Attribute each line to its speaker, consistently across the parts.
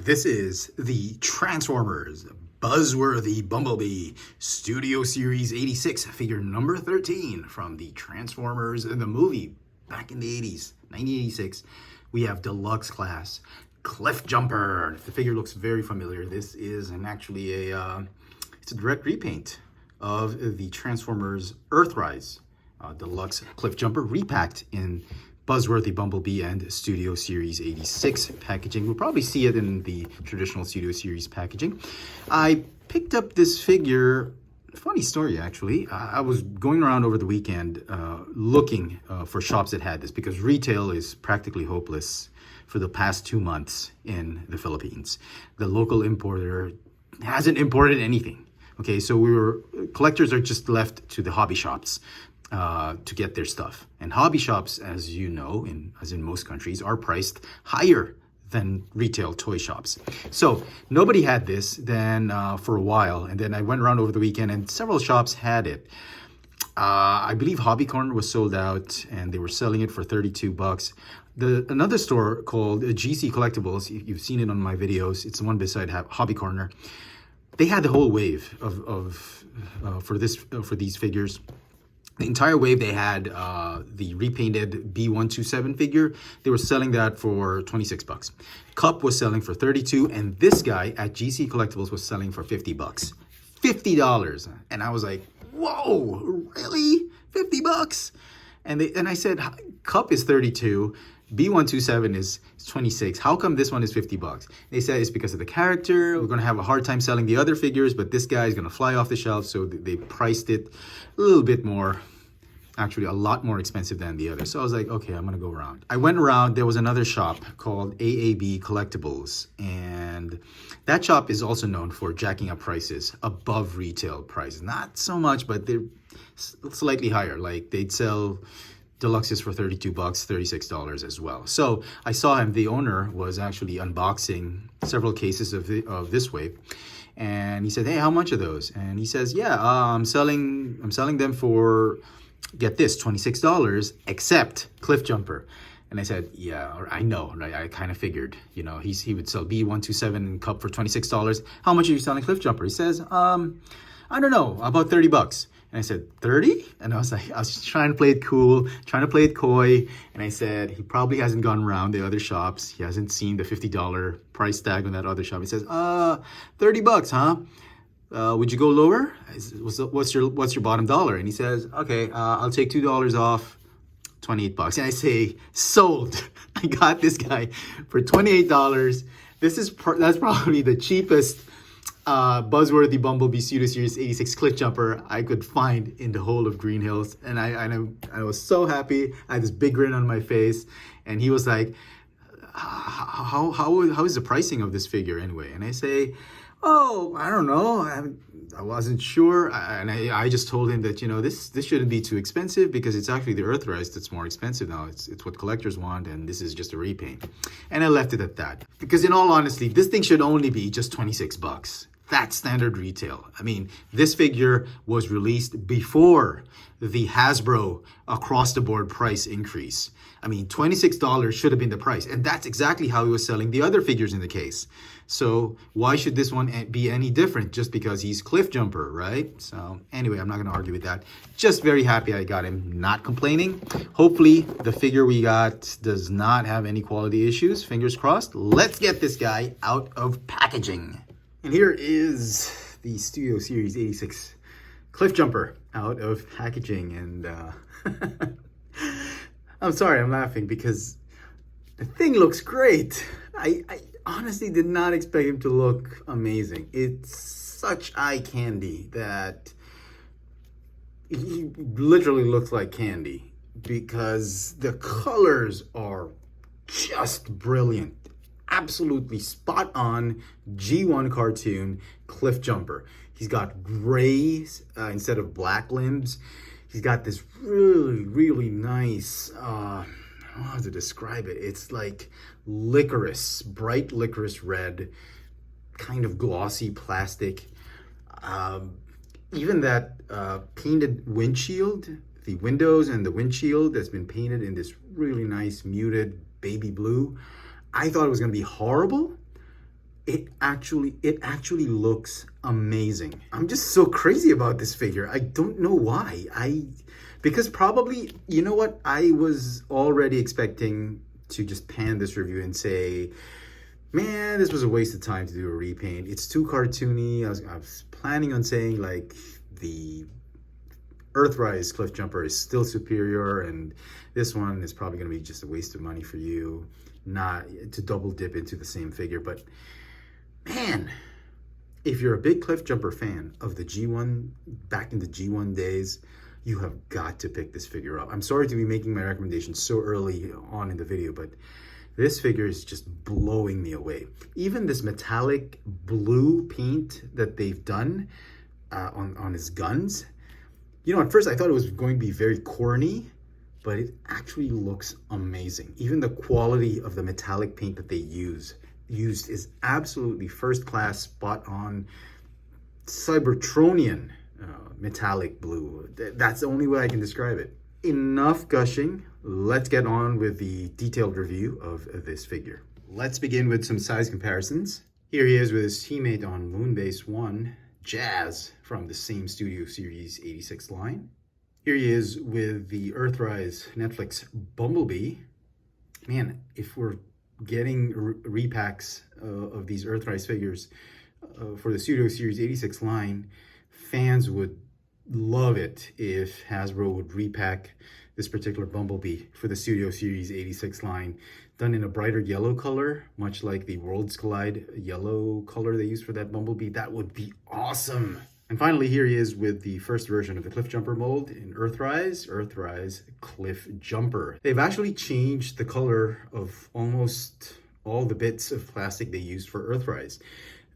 Speaker 1: This is the Transformers Buzzworthy Bumblebee Studio Series 86, figure number 13 from the Transformers the movie back in the 80s, 1986. We have Deluxe class Cliffjumper. The figure looks very familiar. This is actually it's a direct repaint of the Transformers Earthrise Deluxe Cliffjumper repacked in Buzzworthy Bumblebee and Studio Series 86 packaging. We'll probably see it in the traditional Studio Series packaging. I picked up this figure, funny story actually. I was going around over the weekend looking for shops that had this because retail is practically hopeless for the past 2 months in the Philippines. The local importer hasn't imported anything. Okay, so collectors are just left to the hobby shops to get their stuff. And hobby shops, as you know, as in most countries, are priced higher than retail toy shops. So nobody had this then for a while. And then I went around over the weekend and several shops had it. I believe Hobby Corner was sold out and they were selling it for $32. Another store called GC Collectibles, you've seen it on my videos. It's the one beside Hobby Corner. They had the whole wave for these figures. The entire wave, they had the repainted B127 figure. They were selling that for $26. Cup was selling for $32, and this guy at GC Collectibles was selling for $50. $50. And I was like, whoa, really? $50? And I said, Cup is $32. B127 is $26. How come this one is $50? They said it's because of the character. We're going to have a hard time selling the other figures, but this guy is going to fly off the shelf, so they priced it a little bit more, actually a lot more expensive than the other. So I was like, okay, I'm going to go around. I went around. There was another shop called AAB Collectibles, and that shop is also known for jacking up prices above retail prices. Not so much, but they're slightly higher. Like they'd sell Deluxes for $32, $36 as well. So I saw him. The owner was actually unboxing several cases of this wave, and he said, "Hey, how much are those?" And he says, "Yeah, I'm selling them for, get this, $26, except Cliffjumper." And I said, "Yeah, I know, right? I kind of figured, you know, he would sell B127 and Cup for $26. How much are you selling Cliffjumper?" He says, "I don't know, about $30." And I said, 30? And I was trying to play it cool, trying to play it coy. And I said, he probably hasn't gone around the other shops. He hasn't seen the $50 price tag on that other shop. He says, $30, huh? Would you go lower? What's your bottom dollar? And he says, okay, I'll take $2 off, $28. And I say, sold. I got this guy for $28. That's probably the cheapest Buzzworthy Bumblebee Studio Series 86 Cliffjumper I could find in the whole of Green Hills. And I was so happy. I had this big grin on my face. And he was like, how is the pricing of this figure anyway? And I say, oh, I don't know. I wasn't sure. I just told him that, you know, this shouldn't be too expensive because it's actually the Earthrise that's more expensive now. It's what collectors want, and this is just a repaint. And I left it at that. Because in all honesty, this thing should only be just $26. That's standard retail. I mean, this figure was released before the Hasbro across-the-board price increase. I mean, $26 should have been the price. And that's exactly how he was selling the other figures in the case. So why should this one be any different just because he's Cliffjumper, right? So anyway, I'm not going to argue with that. Just very happy I got him. Not complaining. Hopefully, the figure we got does not have any quality issues. Fingers crossed. Let's get this guy out of packaging. And here is the Studio Series 86 Cliffjumper out of packaging. And I'm sorry, I'm laughing because the thing looks great. I honestly did not expect him to look amazing. It's such eye candy that he literally looks like candy because the colors are just brilliant. Absolutely spot on G1 cartoon Cliffjumper. He's got gray instead of black limbs. He's got this really, really nice, I don't know how to describe it. It's like licorice, bright licorice red, kind of glossy plastic. Even that painted windshield, the windows and the windshield that's been painted in this really nice muted baby blue. I thought it was going to be horrible, it actually looks amazing. I'm just so crazy about this figure. I don't know why. Because probably, you know what? I was already expecting to just pan this review and say, man, this was a waste of time to do a repaint. It's too cartoony. I was planning on saying like the Earthrise Cliffjumper is still superior, and this one is probably going to be just a waste of money for you, not to double dip into the same figure. But man, if you're a big Cliffjumper fan of the G1, back in the G1 days, you have got to pick this figure up. I'm sorry to be making my recommendation so early on in the video, but this figure is just blowing me away. Even this metallic blue paint that they've done on his guns, you know, at first I thought it was going to be very corny, but it actually looks amazing. Even the quality of the metallic paint that they used is absolutely first class, spot on, Cybertronian metallic blue. That's the only way I can describe it. Enough gushing. Let's get on with the detailed review of this figure. Let's begin with some size comparisons. Here he is with his teammate on Moonbase 1, Jazz, from the same Studio Series 86 line. Here he is with the Earthrise Netflix Bumblebee. Man, if we're getting repacks of these Earthrise figures for the Studio Series 86 line, fans would love it if Hasbro would repack this particular Bumblebee for the Studio Series 86 line, done in a brighter yellow color, much like the Worlds Collide yellow color they used for that Bumblebee. That would be awesome. And finally, here he is with the first version of the Cliffjumper mold in Earthrise Cliffjumper. They've actually changed the color of almost all the bits of plastic they used for Earthrise.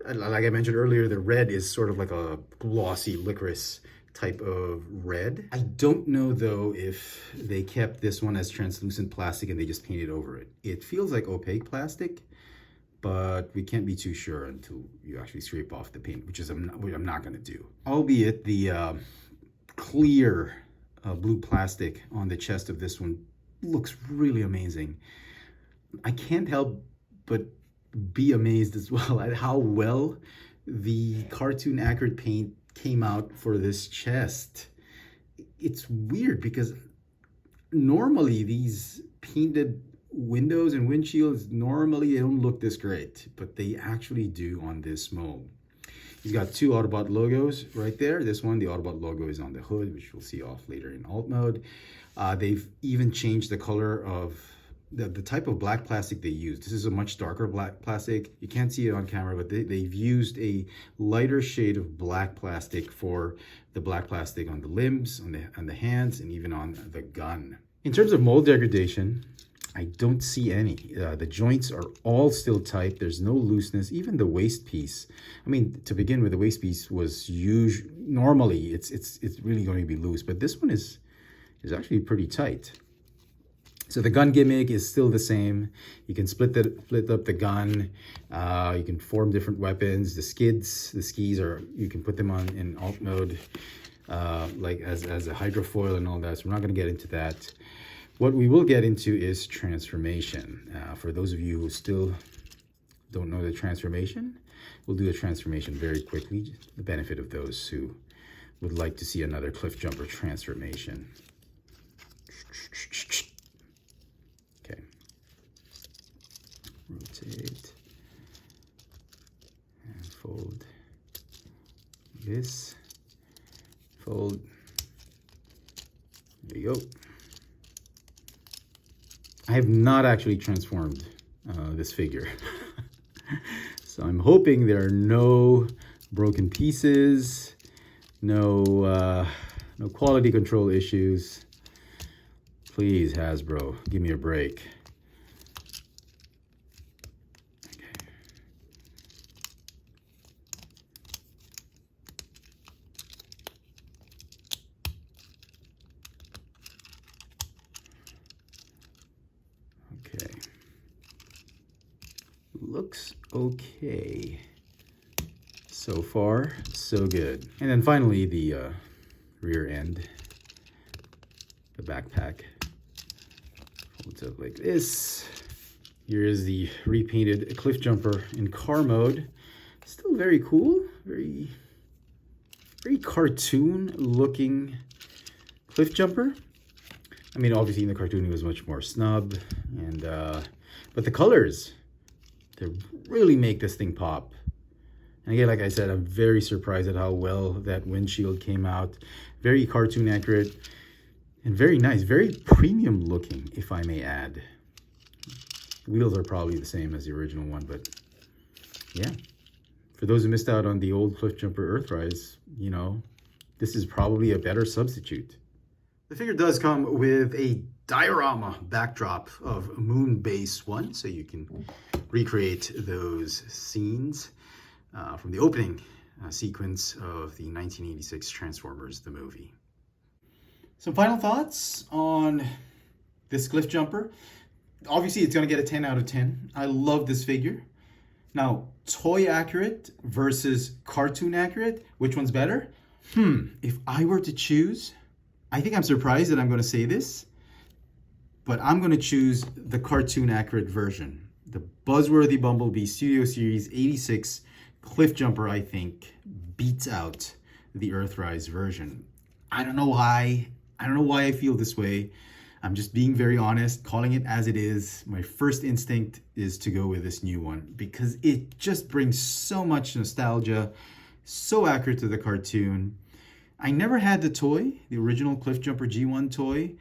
Speaker 1: Like I mentioned earlier, the red is sort of like a glossy licorice type of red. I don't know though if they kept this one as translucent plastic and they just painted over it. It feels like opaque plastic, but we can't be too sure until you actually scrape off the paint, which I'm not going to do. Albeit the clear blue plastic on the chest of this one looks really amazing. I can't help but be amazed as well at how well the cartoon accurate paint came out for this chest. It's weird because normally these painted windows and windshields, normally they don't look this great, but they actually do on this mold. He's got two Autobot logos right there. This one, the Autobot logo, is on the hood, which we'll see off later in alt mode. They've even changed the color of the type of black plastic they used. This is a much darker black plastic. You can't see it on camera, but they've used a lighter shade of black plastic for the black plastic on the limbs, on the hands, and even on the gun. In terms of mold degradation, I don't see any. The joints are all still tight. There's no looseness. Even the waist piece. I mean, to begin with, the waist piece was normally it's really going to be loose, but this one is actually pretty tight. So the gun gimmick is still the same. You can split up the gun. You can form different weapons. The skis are, you can put them on in alt mode, like as a hydrofoil and all that. So we're not going to get into that. What we will get into is transformation. For those of you who still don't know the transformation, we'll do the transformation very quickly. The benefit of those who would like to see another Cliffjumper transformation. Okay. Rotate and fold this. Fold. There you go. I have not actually transformed this figure. So I'm hoping there are no broken pieces, no quality control issues. Please, Hasbro, give me a break. Okay. Looks okay. So far, so good. And then finally, the rear end, the backpack. Folds up like this. Here is the repainted Cliffjumper in car mode. Still very cool, very cartoon looking Cliffjumper. I mean, obviously in the cartoon he was much more snub, and but the colors, they really make this thing pop. And again, like I said, I'm very surprised at how well that windshield came out. Very cartoon accurate and very nice, very premium looking, if I may add. The wheels are probably the same as the original one, but yeah. For those who missed out on the old Cliffjumper Earthrise, you know, this is probably a better substitute. The figure does come with a diorama backdrop of Moonbase 1, so you can recreate those scenes from the opening sequence of the 1986 Transformers, the movie. Some final thoughts on this Cliffjumper. Obviously, it's going to get a 10 out of 10. I love this figure. Now, toy accurate versus cartoon accurate, which one's better? If I were to choose, I think I'm surprised that I'm going to say this, but I'm going to choose the cartoon accurate version. The Buzzworthy Bumblebee Studio Series 86 Cliffjumper, I think, beats out the Earthrise version. I don't know why. I don't know why I feel this way. I'm just being very honest, calling it as it is. My first instinct is to go with this new one because it just brings so much nostalgia, so accurate to the cartoon. I never had the toy, the original Cliffjumper G1 toy,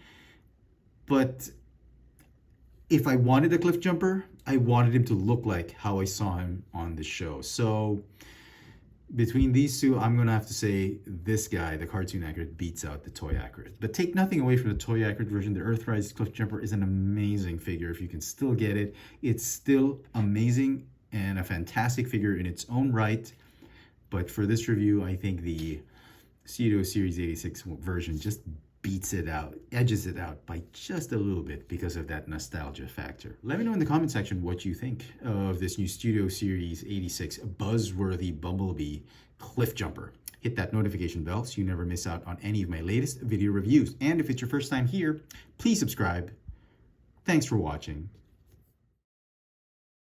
Speaker 1: but if I wanted a Cliffjumper, I wanted him to look like how I saw him on the show. So between these two, I'm going to have to say this guy, the cartoon accurate, beats out the toy accurate. But take nothing away from the toy accurate version. The Earthrise Cliffjumper is an amazing figure. If you can still get it, it's still amazing and a fantastic figure in its own right. But for this review, I think the Studio Series 86 version just beats it out, edges it out by just a little bit because of that nostalgia factor. Let me know in the comment section what you think of this new Studio Series 86 Buzzworthy Bumblebee Cliffjumper. Hit that notification bell so you never miss out on any of my latest video reviews. And if it's your first time here, please subscribe. Thanks for watching.